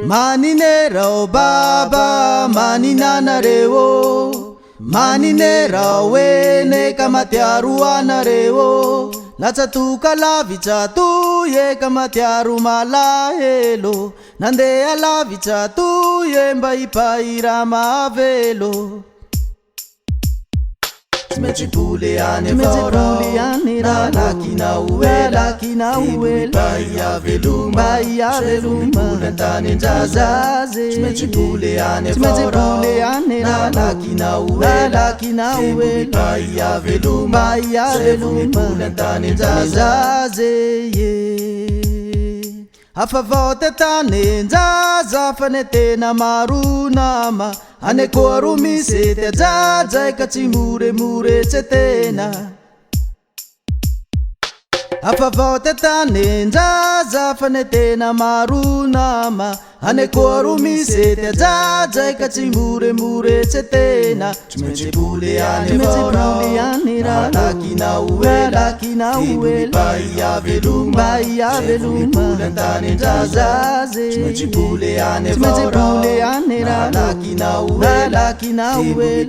Manine rao baba, manina nareo, manine rao ene kamatiaru anareo. Lachatu kalavichatu ye kamatiaru malahelo, nande alavichatu ye mbaipaira mavelo. Tumejipule ane vora, na lakina uwela, baya veluma, tumejipule ndani njazaze. Tumejipule ane vora, na lakina uwela, baya veluma, tumejipule ndani njazaze. Afavote tane njaza fanetena marunama, ane koarumise te jaja ikachimure mure chetena. Afavote tane njaza fanetena marunama, ane koarumise te jaja ikachimure mure chetena. Tumejipule ane vora, na lakina uwela, baya veluma, tumejipule ndani njazaze. Tumejipule ane vora, na lakina uwela,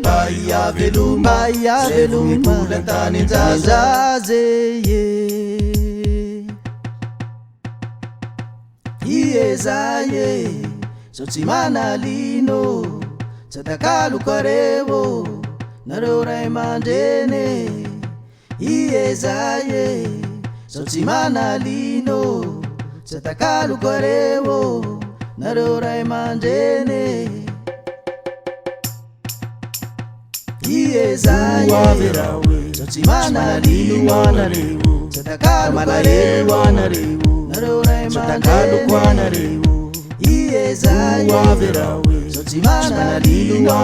baya veluma, tumejipule ndani njazaze. Iyezaye sotimana lino satakalu karevo narorai mandene. Iyezaye sotimana lino satakalu karevo narorai mandene. Iyezaye sotimana lino satakalu karevo narorai mandene. Iyezaye sotimana lino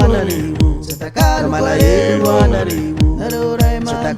satakalu karevo narorai mandene.